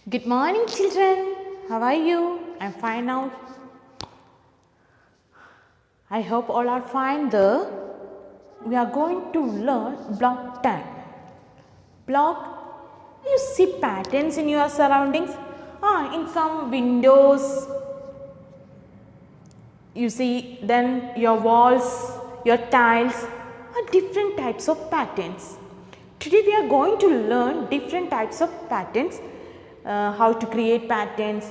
Good morning, children. How are you? I'm fine now. I hope all are fine there. We are going to learn block 10. Block, you see patterns in your surroundings? In some windows, you see, then your walls, your tiles are different types of patterns. Today we are going to learn different types of patterns, how to create patterns,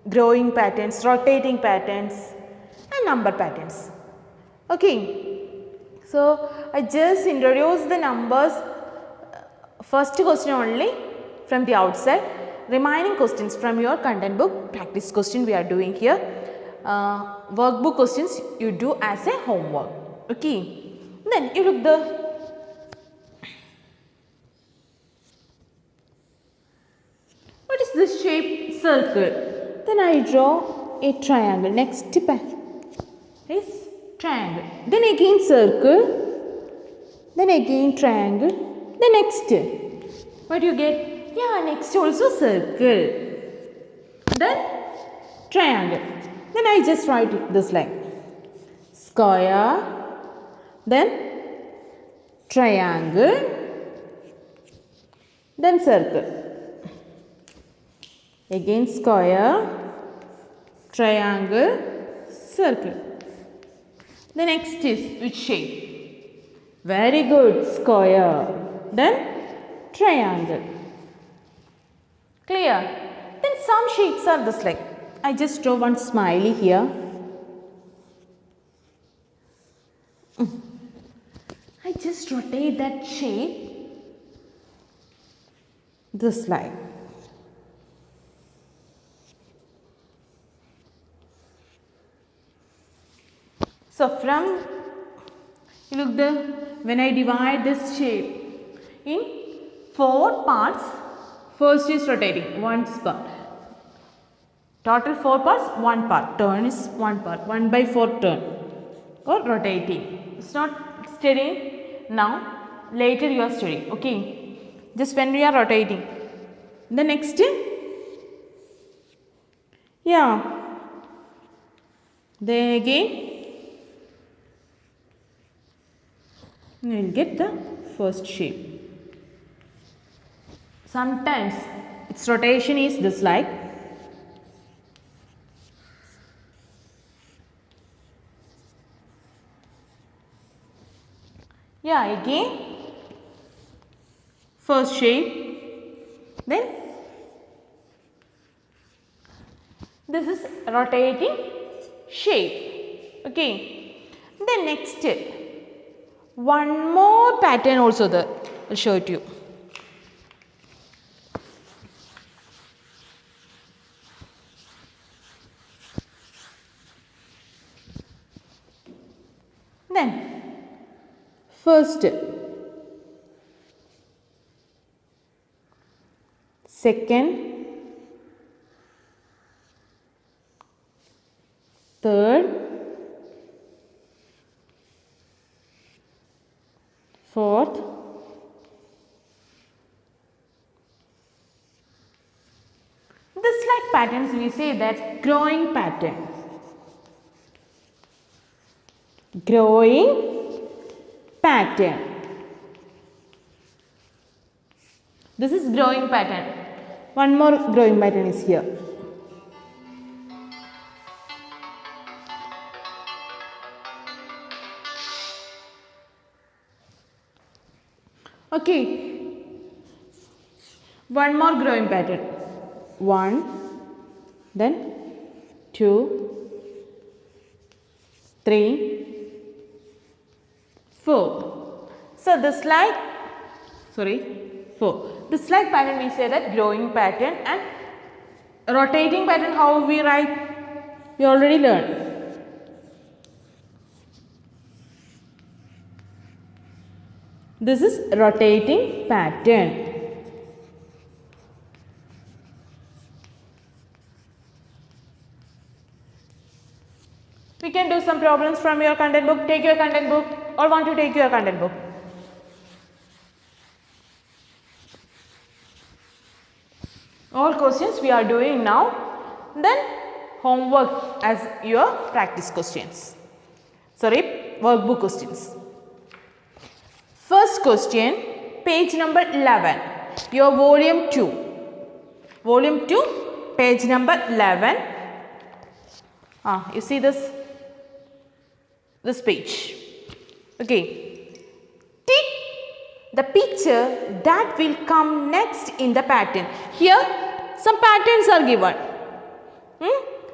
growing patterns, rotating patterns and number patterns. Okay, so I just introduced the numbers, first question only from the outside, remaining questions from your content book, practice question we are doing here, workbook questions you do as a homework. Okay, then you look the what is this shape? Circle. Then I draw a triangle. Next is triangle. Then again circle. Then again triangle. Then next. What do you get? Yeah, next also circle. Then triangle. Then I just write it this like square. Then triangle. Then circle. Again square, triangle, circle. The next is which shape? Very good, square. Then triangle. Clear? Then some shapes are this like. I just draw one smiley here. I just rotate that shape this like. So from, you look the, when I divide this shape in 4 parts, first is rotating, one part. Total 4 parts, 1 part. Turn is 1 part, 1 by 4 turn or rotating. It's not steady now, later you are studying, okay. Just when we are rotating. The next, yeah, then again, you will get the first shape. Sometimes its rotation is this like. Yeah, again first shape, then this is rotating shape, okay. Then next, one more pattern also there, I'll show it to you. Then first, second, third, fourth, this like patterns we say that growing pattern. Growing pattern. This is growing pattern. One more growing pattern is here. Okay. One more growing pattern. 1, then 2, 3, 4. So this like, 4. This like pattern we say that growing pattern, and rotating pattern how we write, we already learned. This is rotating pattern. We can do some problems from your content book. Take your content book, or want to take your content book. All questions we are doing now. Then homework as your practice questions. Sorry, workbook questions. First question, page number 11. Your volume 2. Volume 2, page number 11. You see this page. Okay. Tick the picture that will come next in the pattern. Here some patterns are given.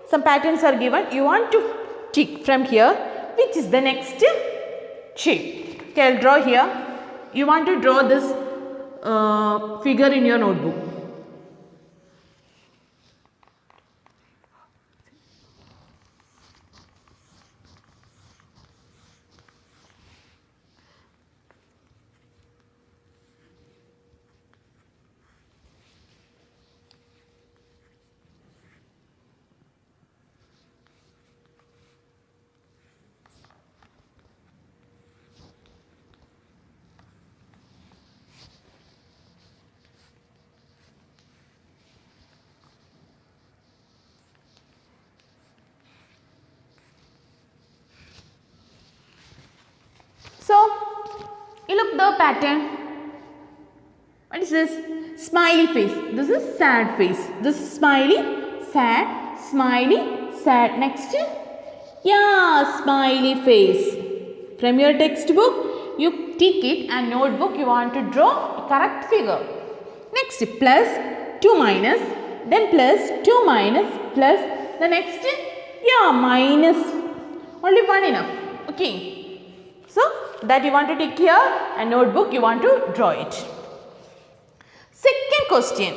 Some patterns are given. You want to tick from here which is the next shape. Okay, I'll draw here. You want to draw this figure in your notebook. So, you look the pattern. What is this? Smiley face. This is sad face. This is smiley, sad, smiley, sad. Next. Yeah, smiley face. From your textbook, you tick it, and notebook you want to draw a correct figure. Next, plus 2 minus, then plus 2 minus, plus the next, yeah, minus. Only one enough. Okay. So, that you want to tick here, and notebook you want to draw it. Second question.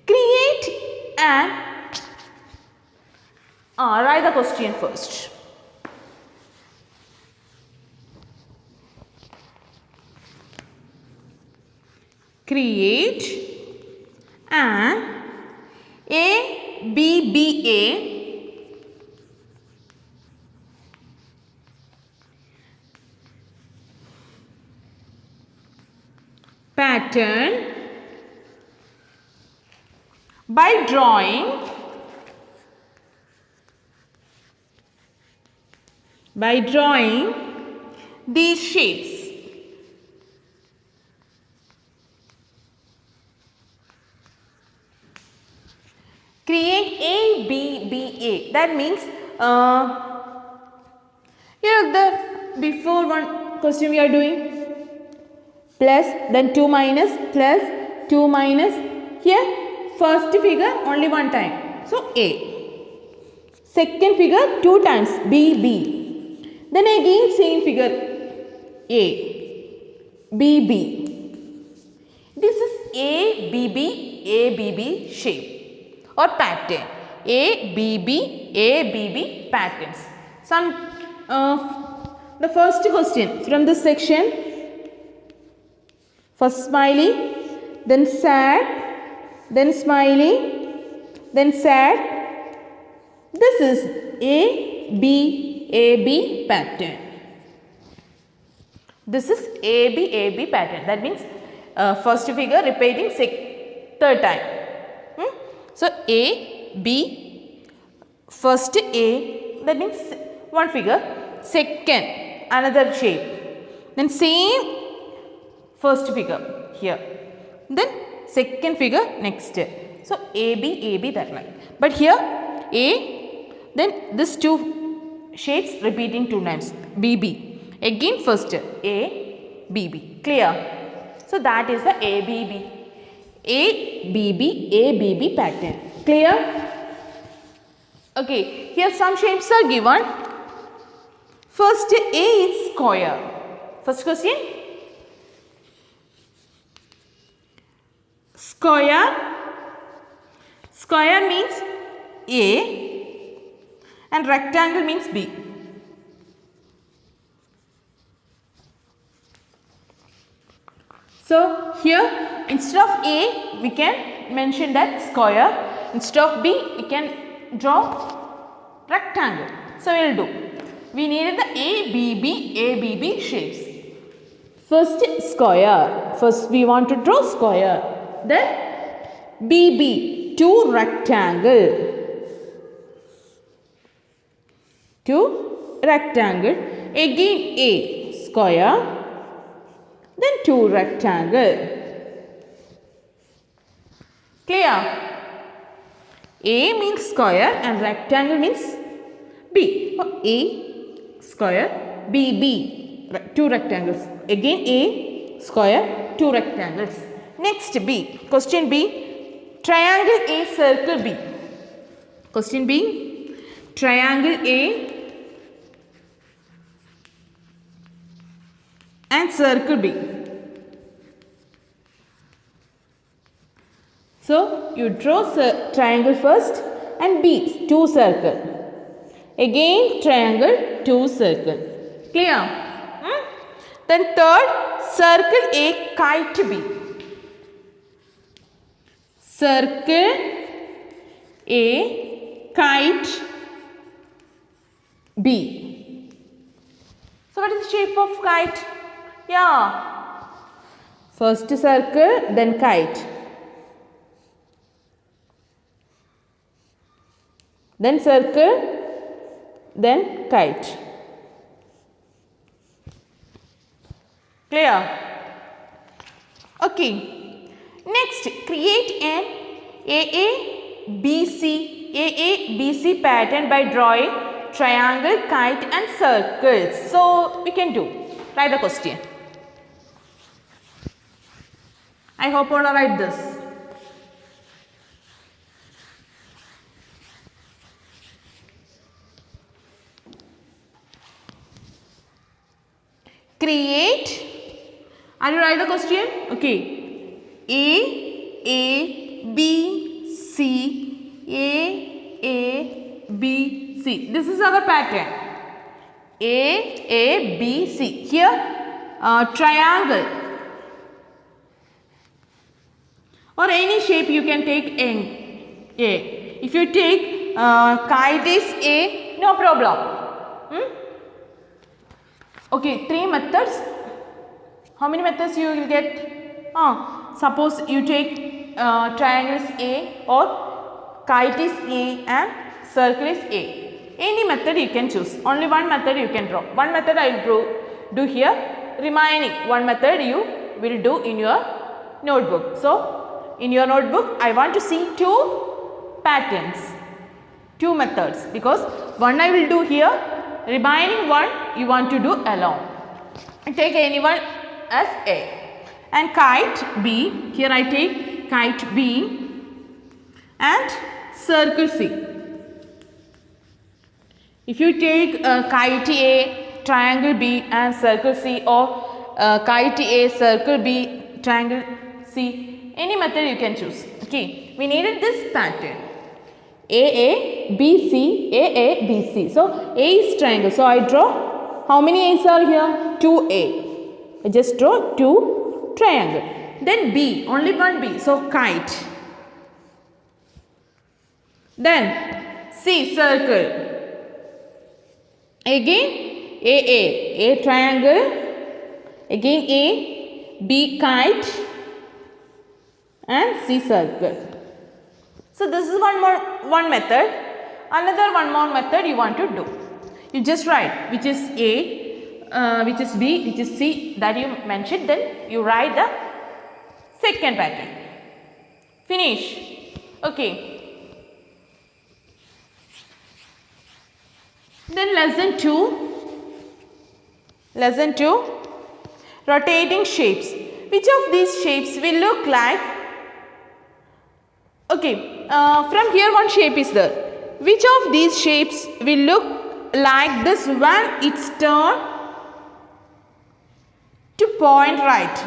Create an, write the question first. Create an ABBA pattern by drawing these shapes. Create ABBA. That means here the before one question we are doing. Plus, then 2 minus, plus 2 minus. Here, first figure only one time. So, A. Second figure 2 times, B, B. Then again same figure, A, B, B. This is ABB shape or pattern. ABB patterns. Some, the first question from this section. First smiley, then sad, then smiley, then sad. This is ABAB pattern. This is ABAB pattern. That means first figure repeating third time. So A, B, first A, that means one figure. Second, another shape. Then same first figure here, then second figure next. So AB that line. But here A, then this two shapes repeating 2 times. BB. Again first A, BB. Clear? So that is the ABB pattern. Clear? Okay. Here some shapes are given. First A is square. First question. Square means A and rectangle means B. So, here instead of A we can mention that square, instead of B we can draw rectangle. So, we will do. We needed the ABB shapes. First square. First we want to draw square. Then BB, two rectangle. Two rectangle. Again A, square. Then two rectangle. Clear? A means square and rectangle means B. A square, B. Two rectangles. Again A square, two rectangles. Next B. Question B. Triangle A, circle B. Question B. Triangle A and circle B. So, you draw triangle first and B, two circle. Again triangle, two circle. Clear? Then third, circle A, kite B. Circle A, kite B. So, what is the shape of kite? Yeah. First circle, then kite. Then circle, then kite. Clear? Okay. Next, create an AABC pattern by drawing triangle, kite and circles. So, we can do. Write the question. I hope you will write this. Create. Are you write the question? Okay. A B C B C. This is our pattern. A B C. Here triangle or any shape you can take in A. If you take kite is A, no problem. Okay, three methods. How many methods you will get? Suppose you take triangle is A or kite is A and circle is A. Any method you can choose. Only one method you can draw. One method I will do here. Remaining one method you will do in your notebook. So, in your notebook I want to see two patterns, two methods, because one I will do here. Remaining one you want to do alone. Take any one as A. And kite B, here I take kite B and circle C. If you take kite A, triangle B and circle C, or kite A, circle B, triangle C, any method you can choose. Okay, we needed this pattern. A B C. So A is triangle. So I draw. How many A's are here? 2A. I just draw 2 triangle. Then B, only one B. So kite. Then C, circle. Again A triangle. Again A, B, kite and C, circle. So this is one method. Another one more method you want to do. You just write which is A, which is B, which is C that you mentioned. Then you write the second pattern. Finish. Okay. Then lesson 2. Rotating shapes. Which of these shapes will look like? Okay. From here one shape is there. Which of these shapes will look like this when it's turned to point right?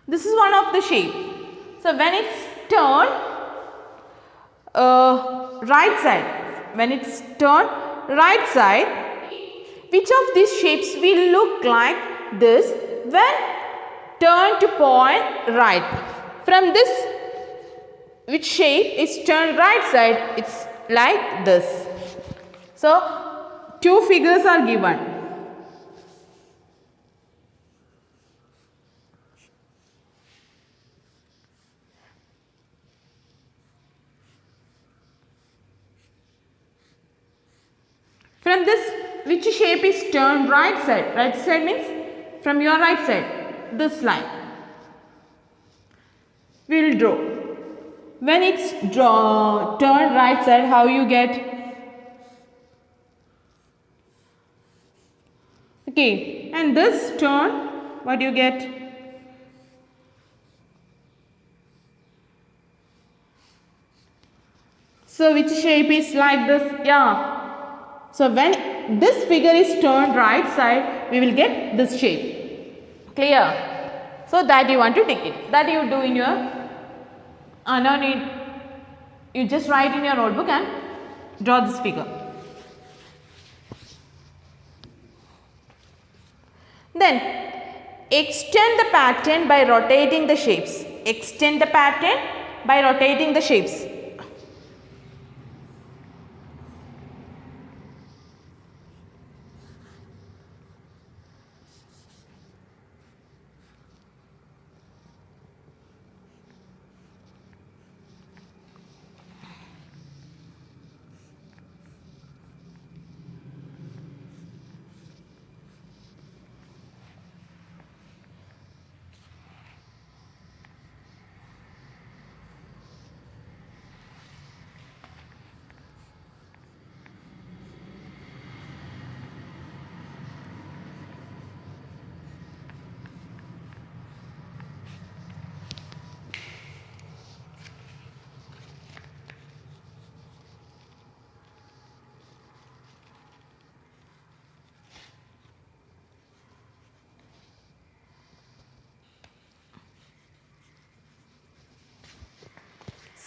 This is one of the shape. So when it's turned right side, which of these shapes will look like this when turned to point right? From this, which shape is turned right side, it's like this. So, two figures are given. From this, which shape is turned right side? Right side means from your right side, this line we will draw. When it's turned right side, how you get? Okay, and this turn, what do you get? So which shape is like this? Yeah. So when this figure is turned right side, we will get this shape. Clear? So that you want to take it. That you do in your no need. You just write in your notebook and draw this figure. Then extend the pattern by rotating the shapes. Extend the pattern by rotating the shapes.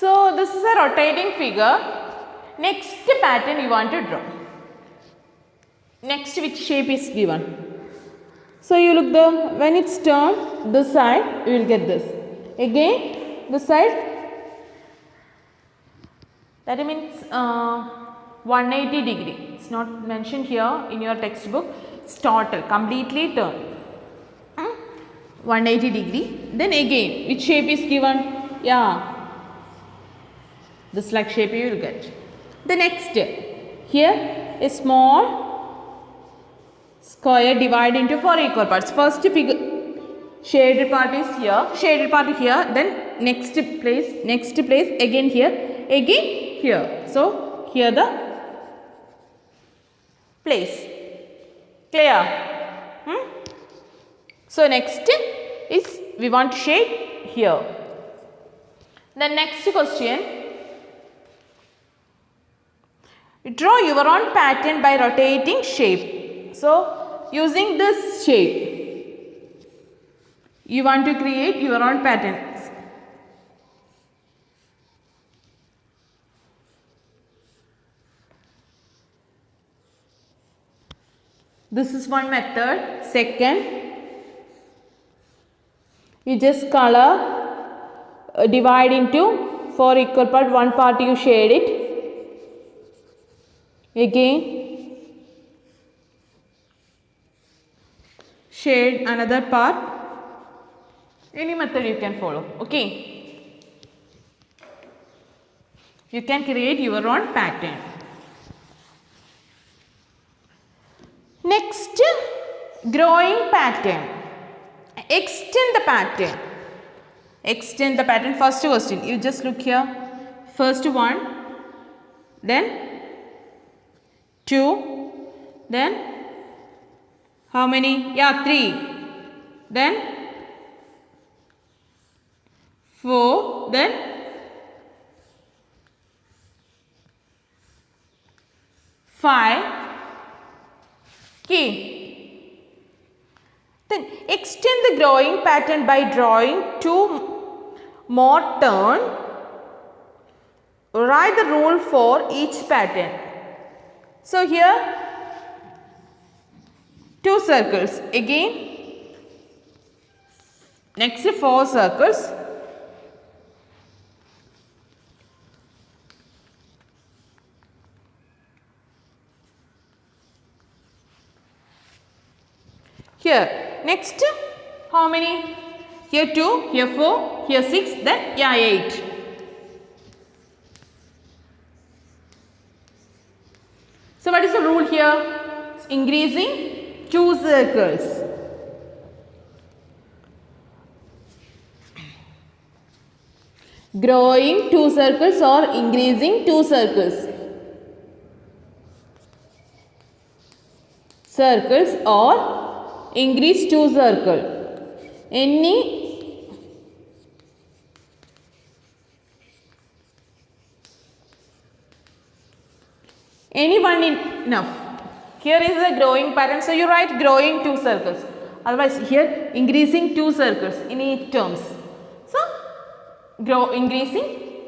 So this is a rotating figure. Next pattern you want to draw. Next, which shape is given? So you look when it's turned this side, you will get this. Again this side, that means 180 degree. It's not mentioned here in your textbook. It's total, completely turned. 180 degree. Then again, which shape is given? Yeah. This like shape you will get. The next, here a small square divided into 4 equal parts. First figure, shaded part is here, shaded part here, then next place, again here, again here. So here the place. Clear? So next is we want to shade here. The next question. Draw your own pattern by rotating shape. So using this shape, you want to create your own patterns. This is one method. Second, you just color, divide into 4 equal parts. One part you shade it. Again shade another part. Any method you can follow. Okay, you can create your own pattern. Next, growing pattern. Extend the pattern. Extend the pattern. First question, you just look here. First one, then 2, then how many? Yeah, 3, then 4, then 5. Okay. Then extend the growing pattern by drawing 2 more turn. Write the rule for each pattern. So here 2 circles, again next 4 circles, here next how many? Here 2, here 4, here 6, then yeah 8. So So what is the rule here? It's increasing 2 circles. Growing 2 circles or increasing 2 circles. Circles or increase 2 circle. Any one enough. Here is a growing pattern, so you write growing 2 circles. Otherwise here increasing 2 circles in each terms. So increasing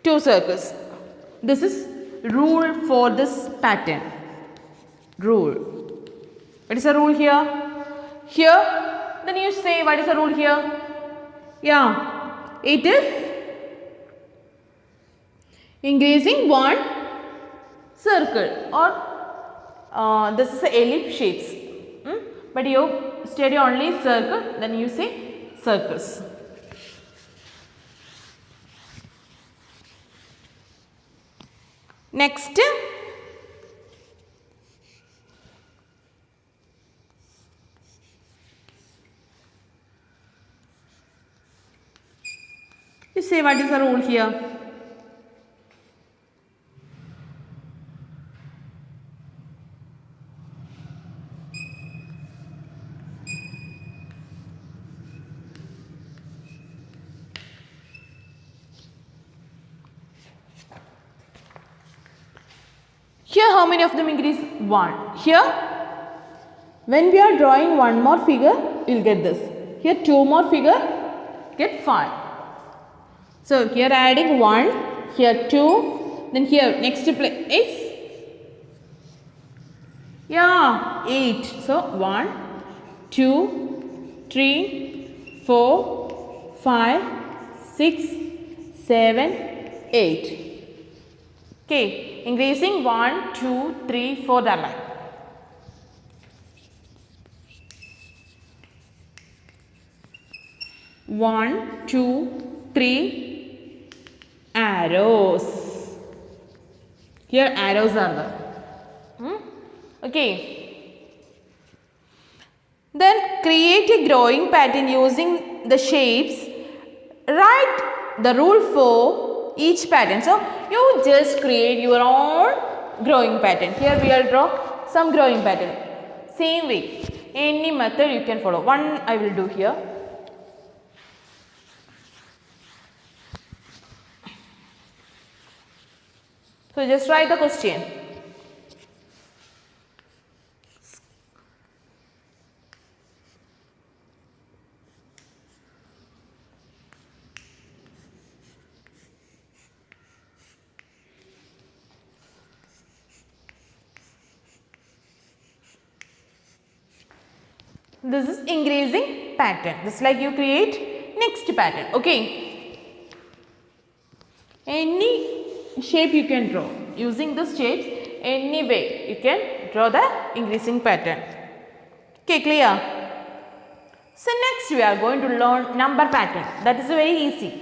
2 circles. This is rule for this pattern. Rule. What is the rule here? Here, then you say what is the rule here? Yeah, it is increasing 1 circle, or this is ellipse shapes. But you study only circle, then you say circles. Next, you say what is the rule here? Here how many of them increase? 1. Here when we are drawing one more figure, you will get this. Here 2 more figure, get 5. So here adding 1, here 2, then here next place is 8. So 1, 2, 3, 4, 5, 6, 7, 8. Okay, increasing 1, 2, 3, 4 that line. One, 2, 3 arrows. Here arrows are there. Okay. Then create a growing pattern using the shapes. Write the rule for each pattern. So you just create your own growing pattern. Here we will draw some growing pattern. Same way. Any method you can follow. One I will do here. So just write the question. This is increasing pattern. Just like you create next pattern. Okay. Any shape you can draw. Using this shapes, any way you can draw the increasing pattern. Okay, clear? So next we are going to learn number pattern. That is very easy.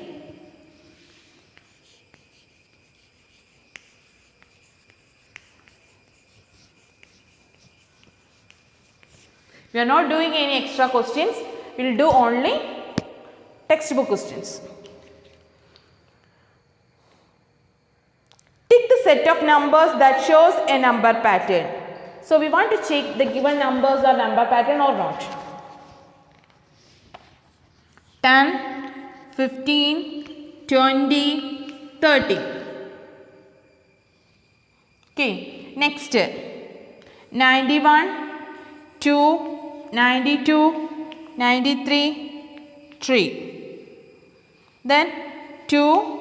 We are not doing any extra questions. We will do only textbook questions. Tick the set of numbers that shows a number pattern. So we want to check the given numbers are number pattern or not. 10, 15, 20, 30. Okay, next 91, 2, 92, 93, 3. Then 2,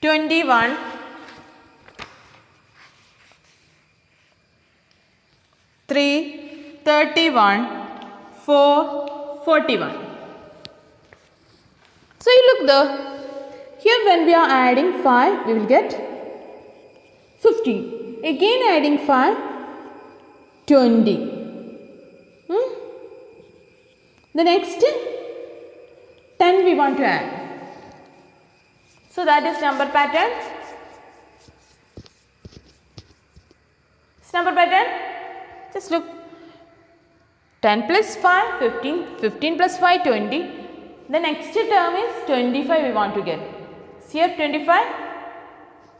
21, 3, 31, 4, 41. So you look there. Here when we are adding 5, we will get 15. Again adding 5, 20. The next 10 we want to add. So that is number pattern. This number pattern, just look. 10 plus 5, 15, 15 plus 5, 20. The next term is 25 we want to get. CF 25?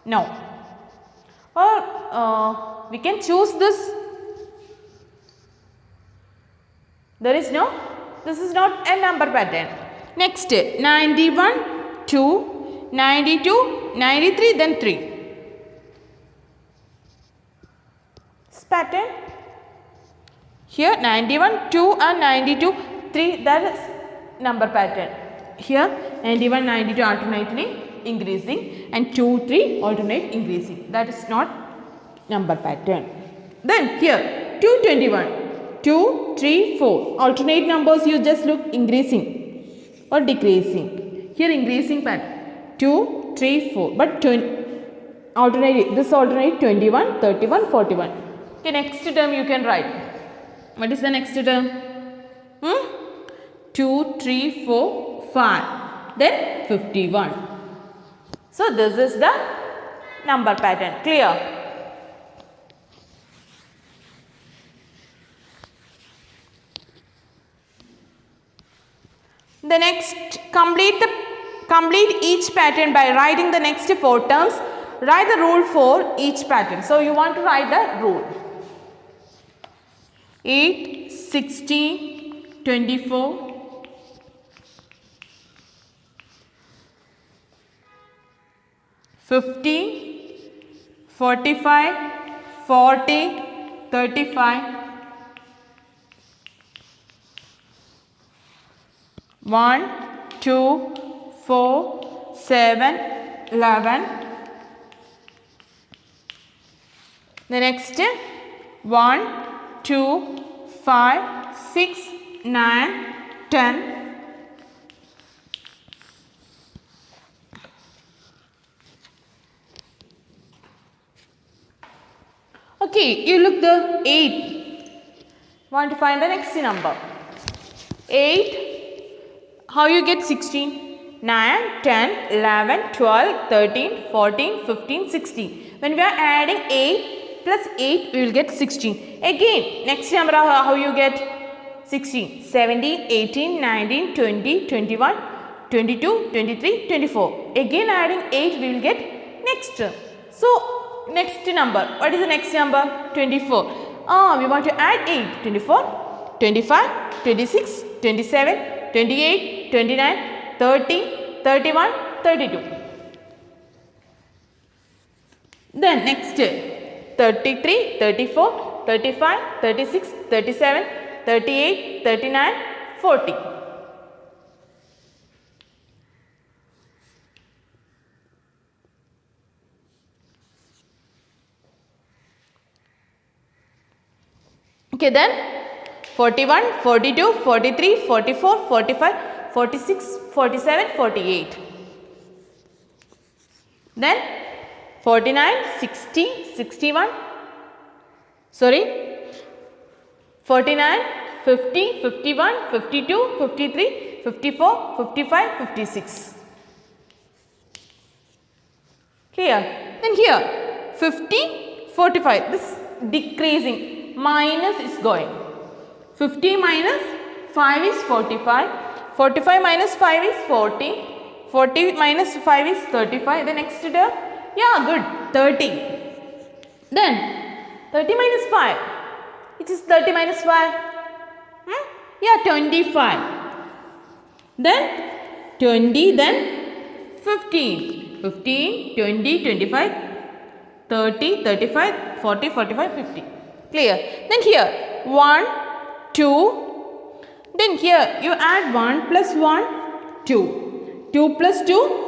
No. Or we can choose this. There is no, this is not a number pattern. Next, 91, 2, 92, 93, then 3. This pattern. Here 91, 2 and 92, 3, that is number pattern. Here 91, 92 alternately increasing and 2, 3 alternate increasing. That is not number pattern. Then here 221, 2, 3, 4. Alternate numbers you just look increasing or decreasing. Here increasing pattern 2, 3, 4. But alternate, this alternate 21, 31, 41. Okay, next term you can write. What is the next term? 2, 3, 4, 5. Then 51. So this is the number pattern. Clear? The next, complete each pattern by writing the next 4 terms. Write the rule for each pattern. So you want to write the rule. 8, 16, 24, 50, 45, 40, 35, 1, 2, 4, 7, 11. The next 1, 2, 5, 6, 9, 10. Okay, you look the 8. Want to find the next number. 8. How you get 16? 9, 10, 11, 12, 13, 14, 15, 16. When we are adding 8 plus 8, we will get 16. Again, next number, how you get 16? 17, 18, 19, 20, 21, 22, 23, 24. Again adding 8, we will get next. So, next number. What is the next number? 24. We want to add 8. 24, 25, 26, 27, 28, 29, 30, 31, 32. Then next 33, 34, 35, 36, 37, 38, 39, 40. Okay, then 41, 42, 43, 44, 45, 46, 47, 48. Then 49, 60, 61. Sorry. 49, 50, 51, 52, 53, 54, 55, 56. Clear? Then here 50, 45. This decreasing. Minus is going. 50 minus 5 is 45. 45 minus 5 is 40. 40 minus 5 is 35. The next term, yeah, good, 30. Then 30 minus 5. It is 30 minus 5. Yeah, 25. Then 20, then 15. 15, 20, 25, 30, 35, 40, 45, 50. Clear? Then here 1, 2. Then here you add 1 plus 1, 2. 2 plus 2,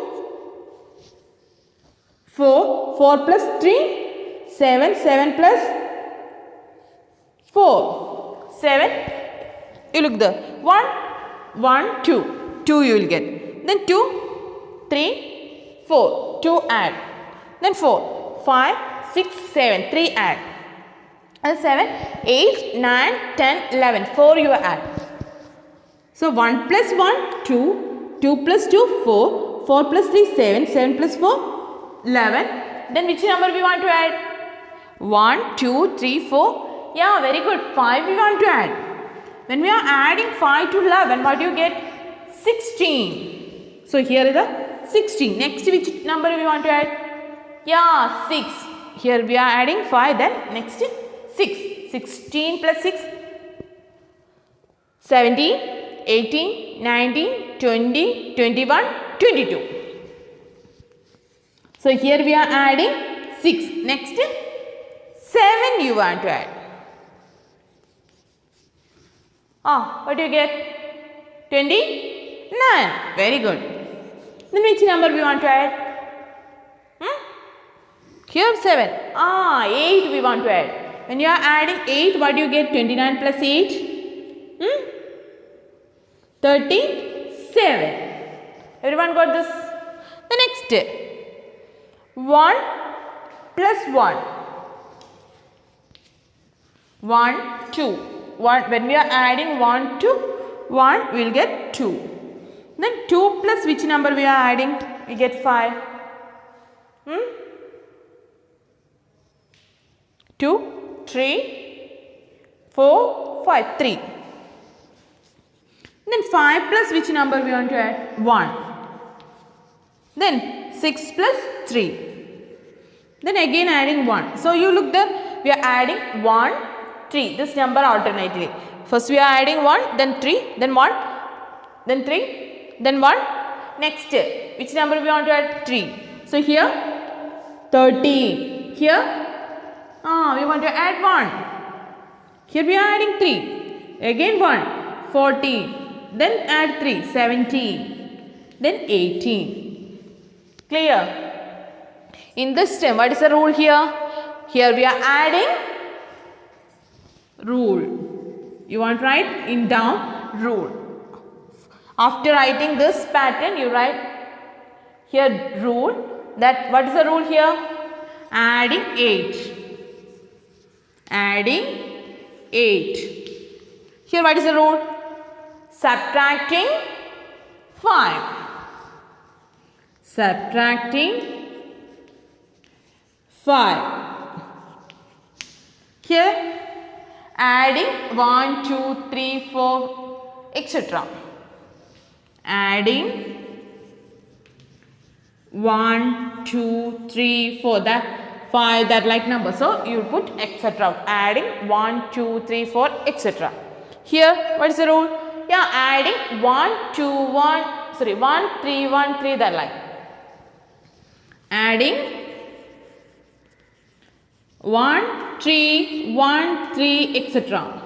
4. 4 plus 3, 7. 7 plus 4. 7. You look there. 1, 1, 2. 2 you will get. Then 2, 3, 4. 2 add. Then 4, 5, 6, 7. 3 add. And 7, 8, 9, 10, 11. 4 you add. So 1 plus 1, 2. 2 plus 2, 4. 4 plus 3, 7. 7 plus 4, 11. Then which number we want to add? 1, 2, 3, 4. Yeah, very good. 5 we want to add. When we are adding 5 to 11, what do you get? 16. So here is the 16. Next, which number we want to add? Yeah, 6. Here we are adding 5, then next 6. 16 plus 6. 17, 18, 19, 20, 21, 22. So here we are adding 6. Next 7 you want to add. What do you get? 29. Very good. Then which number we want to add? Here 7. 8 we want to add. When you are adding 8, what do you get? 29 plus 8? 37. Everyone got this? The next 1 plus 1. 1, 2. 1. When we are adding 1 to 1, we will get 2. Then 2 plus which number we are adding? We get 5. 2, 3, 4, 5, 3. Then 5 plus which number we want to add? 1. Then 6 plus 3. Then again adding 1. So you look there, we are adding 1, 3. This number alternately. First we are adding 1, then 3, then 1, then 3, then 1. Next, which number we want to add? 3. So here 13. Here we want to add 1. Here we are adding 3. Again 1. 14. Then add 3. 17. Then 18. Clear? In this term, what is the rule here? Here we are adding rule. You want to write in down rule. After writing this pattern, you write here rule. That what is the rule here? Adding 8. Adding 8. Here what is the rule? Subtracting 5. Subtracting 5. Here adding 1, 2, 3, 4, etc. Adding 1, 2, 3, 4, that 5, that like number. So you put etc. Adding 1, 2, 3, 4, etc. Here what is the rule? Yeah, adding 1, 2, 1, 3, 1, 3, that like. Adding 1, 3, 1, 3, etc.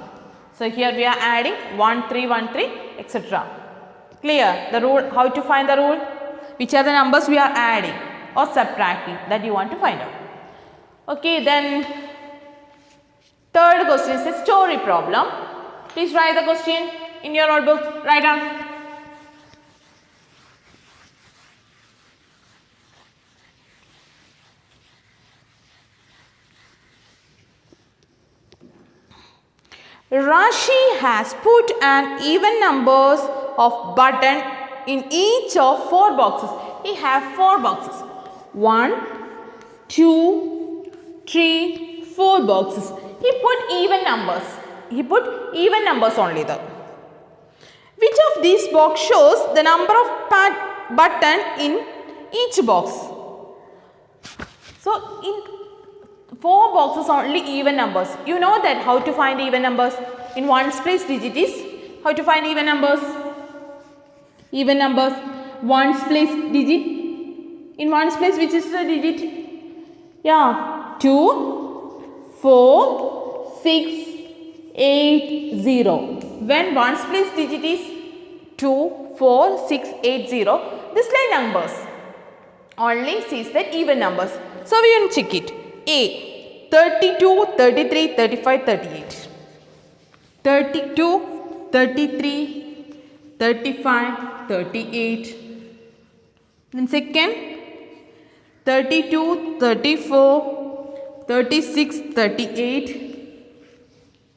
So here we are adding 1, 3, 1, 3, etc. Clear? The rule, how to find the rule? Which are the numbers we are adding or subtracting, that you want to find out. Okay, then third question is a story problem. Please write the question in your notebook. Write down. Rashi has put an even numbers of button in each of 4 boxes. He have 4 boxes. 1, 2, 3, 4 boxes. He put even numbers. He put even numbers only there. Which of these box shows the number of button in each box? So in 4 boxes only even numbers. You know that how to find even numbers. In ones place digit is how to find even numbers. Even numbers. Ones place digit. In ones place which is the digit? Yeah. 2, 4, 6, 8, 0. When ones place digit is 2, 4, 6, 8, 0. This like numbers. Only sees the even numbers. So we will check it. A. 32, 33, 35, 38. 32, 33, 35, 38. Then second, 32, 34, 36, 38.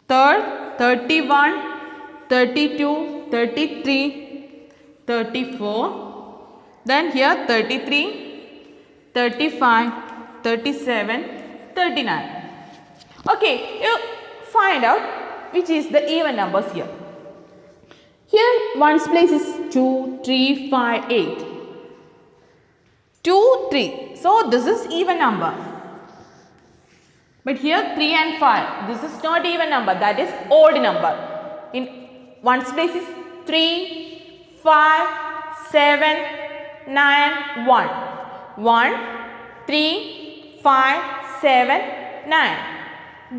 Third, 31, 32, 33, 34. Then here 33, 35, 37, 39. Okay, you find out which is the even numbers here. Here ones place is 2, 3, 5, 8. 2, 3. So this is even number. But here 3 and 5. This is not even number. That is odd number. In ones place is 3, 5, 7, 9, 1. 1, 3, 5, 7, 9.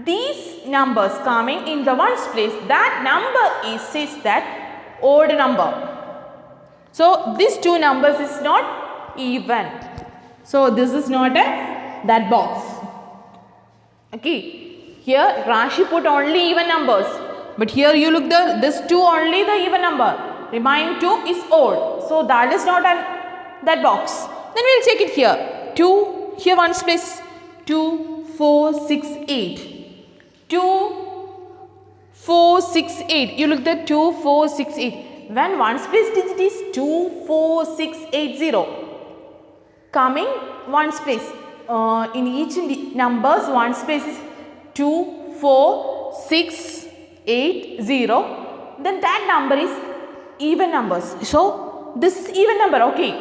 These numbers coming in the ones place, that number is that odd number. So these two numbers is not even. So this is not that box. Okay. Here Rashi put only even numbers. But here you look this 2 only the even number. Remaining 2 is odd. So that is not that box. Then we will check it here. 2, here ones place 2, 4, 6, 8. 2, 4, 6, 8. You look at 2, 4, 6, 8. When ones place digit is 2, 4, 6, 8, 0. Coming ones place. In each numbers ones place is 2, 4, 6, 8, 0. Then that number is even numbers. So this is even number. Okay.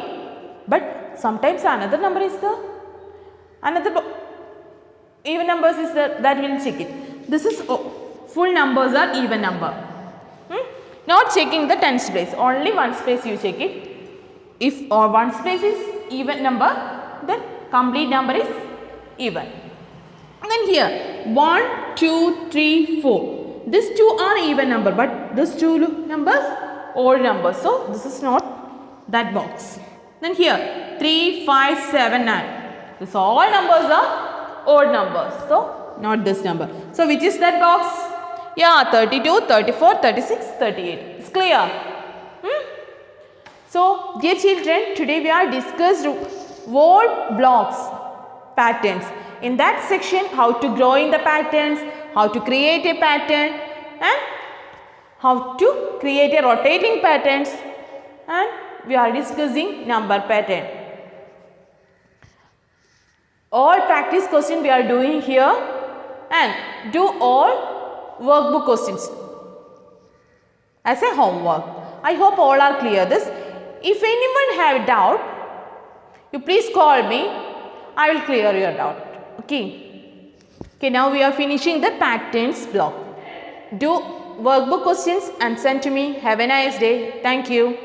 But sometimes another number is another even numbers is that will check it. This is full numbers are even number. Not checking the tens place. Only ones place you check it. If ones place is even number, then complete number is even. And then here 1, 2, 3, 4. These two are even number, but these two numbers odd numbers. So this is not that box. Then here 3, 5, 7, 9. These all numbers are odd numbers. So not this number. So which is that box? Yeah, 32, 34, 36, 38. It's clear. So dear children, today we are discussed word blocks patterns. In that section, how to draw in the patterns, how to create a pattern, and how to create a rotating patterns, and we are discussing number pattern. All practice questions we are doing here, and do all workbook questions as a homework. I hope all are clear this. If anyone have doubt, you please call me. I will clear your doubt. Okay. Okay, now we are finishing the patterns block. Do workbook questions and send to me. Have a nice day. Thank you.